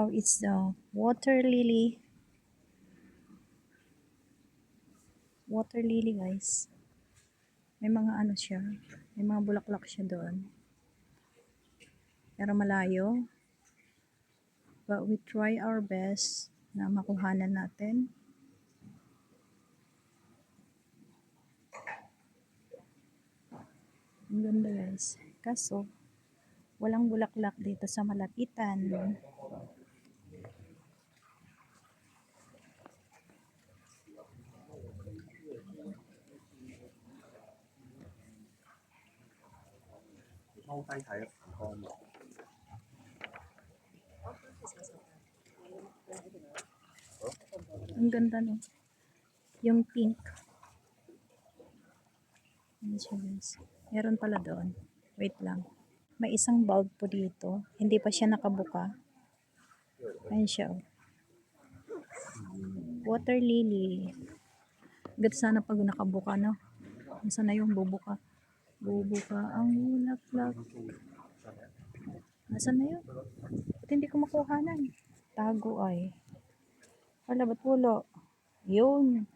Wow, it's the water lily. Water lily, guys. May mga ano siya. May mga bulaklak siya doon. Pero malayo. But we try our best na makuhanan natin. Ang ganda, guys. Kaso, walang bulaklak dito sa malapitan. Ang ganda, no? Yung pink. Ayan siya, guys. Meron pala doon. Wait lang. May isang bulb po dito. Hindi pa siya nakabuka. Ayan siya, oh. Water lily. Ganda sana pag nakabuka, no? Nasaan na yung bubuka? Bubuka ang bulaklak. Nasaan na yun? Ba't hindi ko makuhanan? Tago ay. Wala, ba't wala? Yun.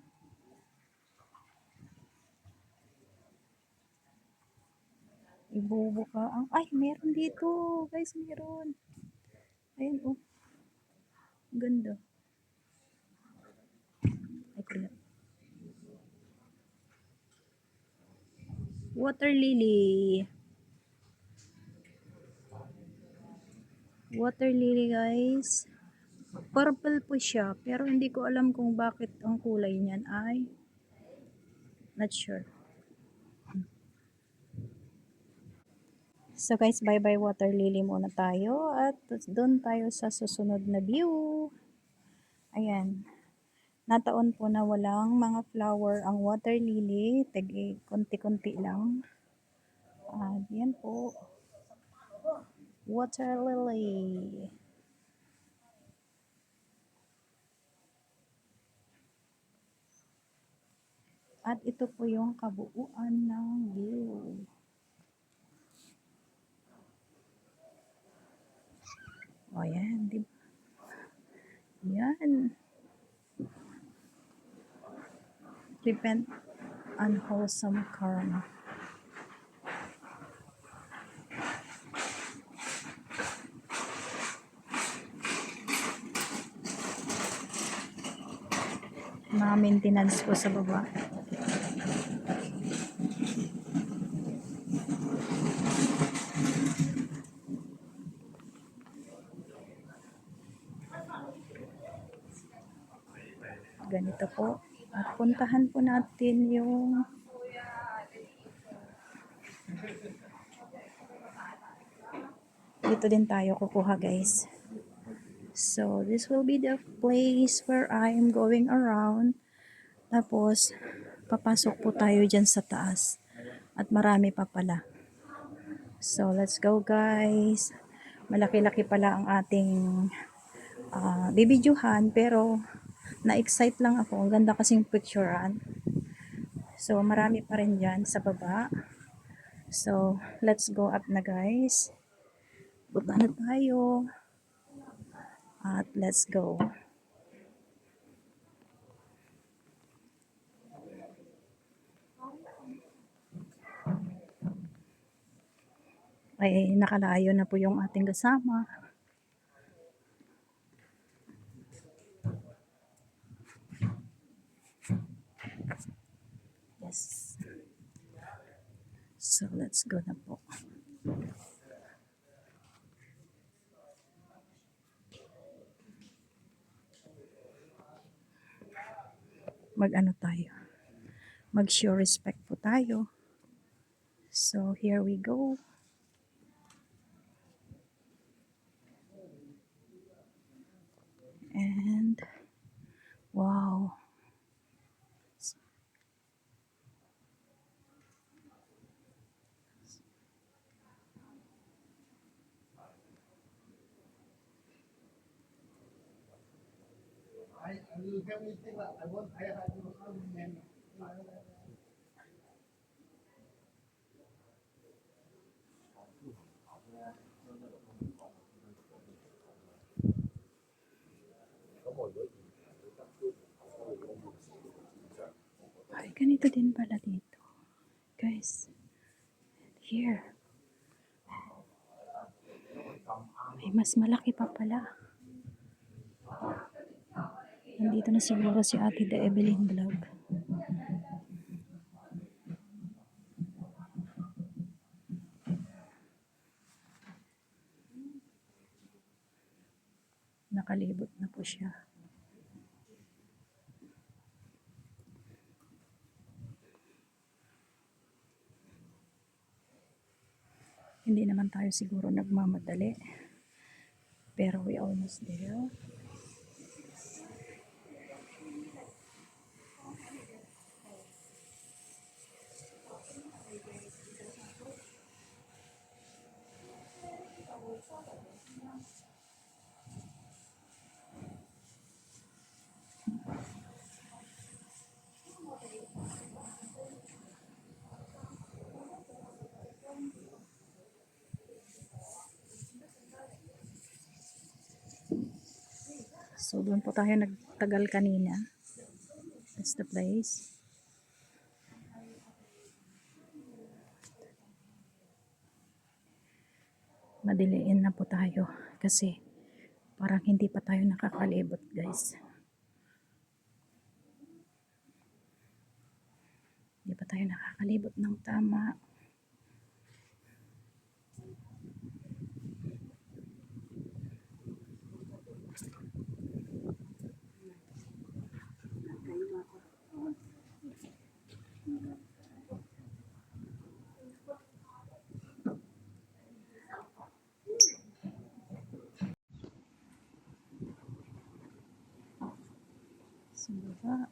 Ibubuka ang... Ay, meron dito. Guys, meron. Ayun, oh. Ganda. Ay, kulat. Water lily. Water lily, guys. Purple po siya. Pero hindi ko alam kung bakit ang kulay niyan ay... Not sure. So guys, bye-bye water lily muna tayo. At doon tayo sa susunod na view. Ayan. Nataon po na walang mga flower ang water lily. Tagi, konti-konti lang. Yan po. Water lily. At ito po yung kabuuan ng view. O yan, di ba? Yan. Prevent unwholesome karma. Mga maintenance po sa baba. Ganito po. At puntahan po natin yung dito din tayo kukuha, guys. So, this will be the place where I am going around. Tapos, papasok po tayo dyan sa taas. At marami pa pala. So, let's go, guys. Malaki-laki pala ang ating bibidyohan, pero na-excite lang ako. Ang ganda kasing picturean. So, marami pa rin dyan sa baba. So, let's go up na, guys. Punta na tayo. At let's go. Ay, nakalayo na po yung ating kasama. Yes. So, let's go na po. Mag-ano tayo? Mag-show respect po tayo. So, here we go. And, wow. Ganito din pala dito. Guys. Here. May mas malaki pa pala. Nandito na siguro si Ate The Evelyn Vlog. Nakalibot na po siya. Hindi naman tayo siguro nagmamadali. Pero we almost there. So, doon po tayo nagtagal kanina. That's the place. Madiliin na po tayo kasi parang hindi pa tayo nakakalibot, guys. Hindi pa tayo nakakalibot ng tama. Sa baba.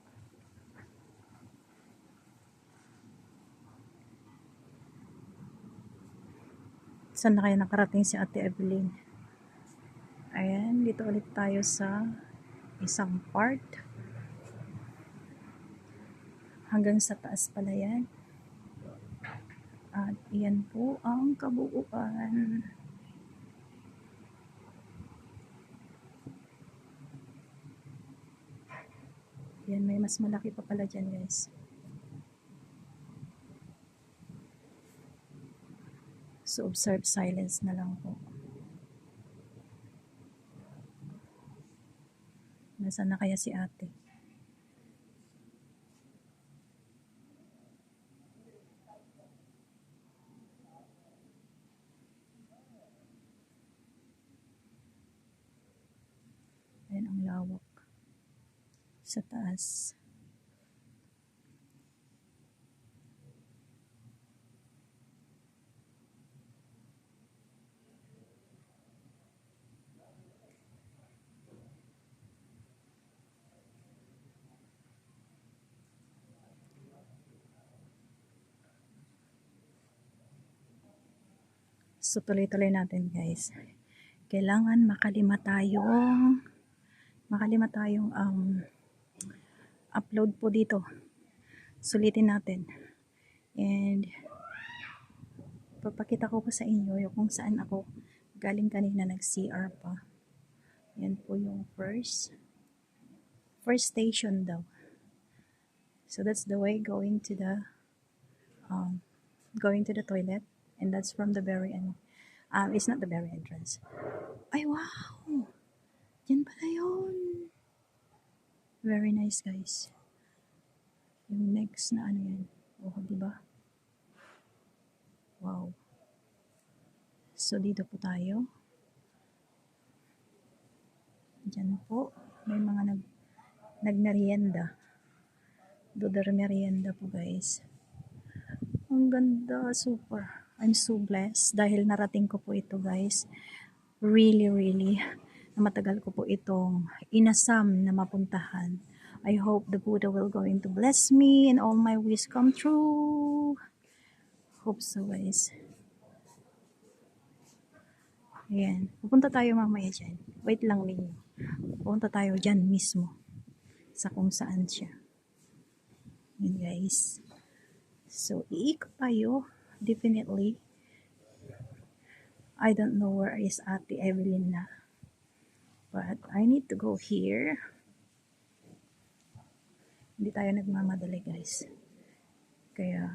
Saan na kaya nakarating si Ate Evelyn? Ayan, dito ulit tayo sa isang part. Hanggang sa taas pala yan. At yan po ang kabuuan. Yan, may mas malaki pa pala dyan, guys. So, observe silence na lang po. Nasaan na kaya si ate? Ayan ang lawak sa taas. So, tuloy-tuloy natin, guys. Kailangan makalima tayong upload po dito. Sulitin natin. And papakita ko pa sa inyo yung kung saan ako galing kanina nag-CR pa. Yan po yung first station daw. So that's the way going to the toilet, and that's from the very end. It's not the very entrance. Ay, wow! Yan pala yun. Very nice, guys. Yung next na ano yan. Oh, diba? Wow. So, dito po tayo. Diyan po. May mga nagmerienda. Dodor merienda po, guys. Ang ganda. Super. I'm so blessed dahil narating ko po ito, guys. Really, really. Na matagal ko po itong inasam na mapuntahan. I hope the Buddha will going to bless me and all my wish come true. Hope so, guys. Ayan. Pupunta tayo mamaya dyan. Wait lang ninyo. Pupunta tayo dyan mismo. Sa kung saan siya. Ayan, guys. So, iikot tayo. Definitely. I don't know where is Ate Evelyn na. But I need to go here. Hindi tayo nagmamadali, guys. Kaya,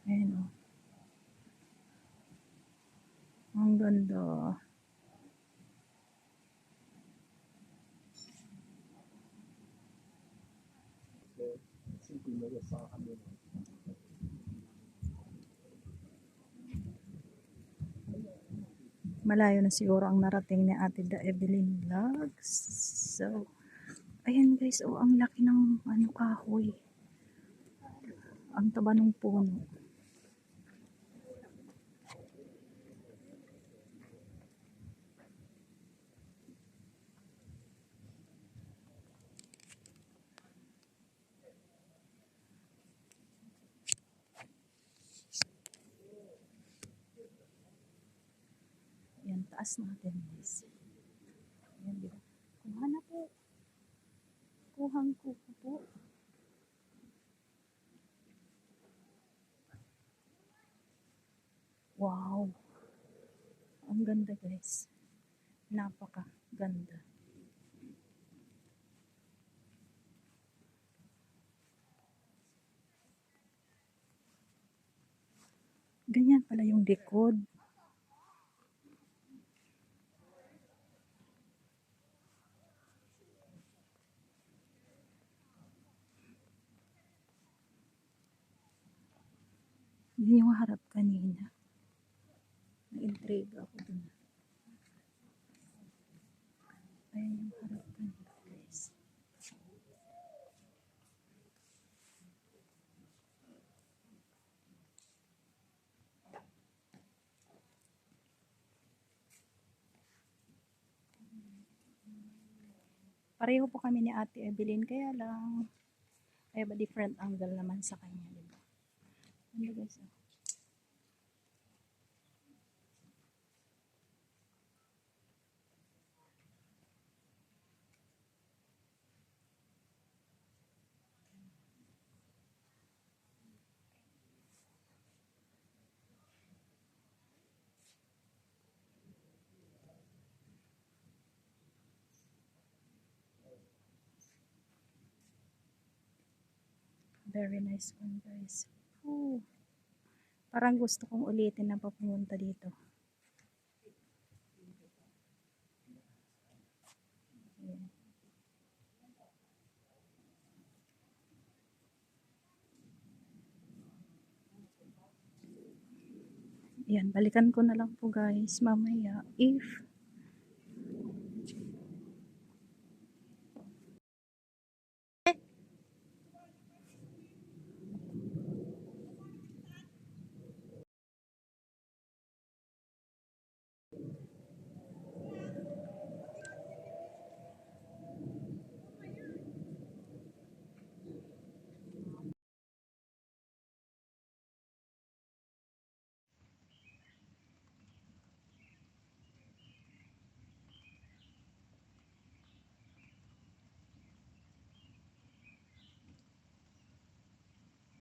ayun o. Ang ganda. Malayo na siguro ang narating ni Ate Da Evelyn Vlogs. So, ayan guys, oh, ang laki ng ano, kahoy. Ang taba ng puno. Ayan, taas natin guys. Ayan, diba? Kuha na po. Kuhang kuko po. Wow. Ang ganda guys. Napaka ganda. Ganyan pala yung likod. Yun yung harap kanina. Na-intrigue ako dun. Ayan yung harap kanina guys. Pareho po kami ni Ate Evelyn, kaya lang I have a different angle naman sa kanya, diba? Ano guys, oh. Very nice one guys. Ooh. Parang gusto kong ulitin na papunta dito. Ayan. Ayan, balikan ko na lang po guys mamaya if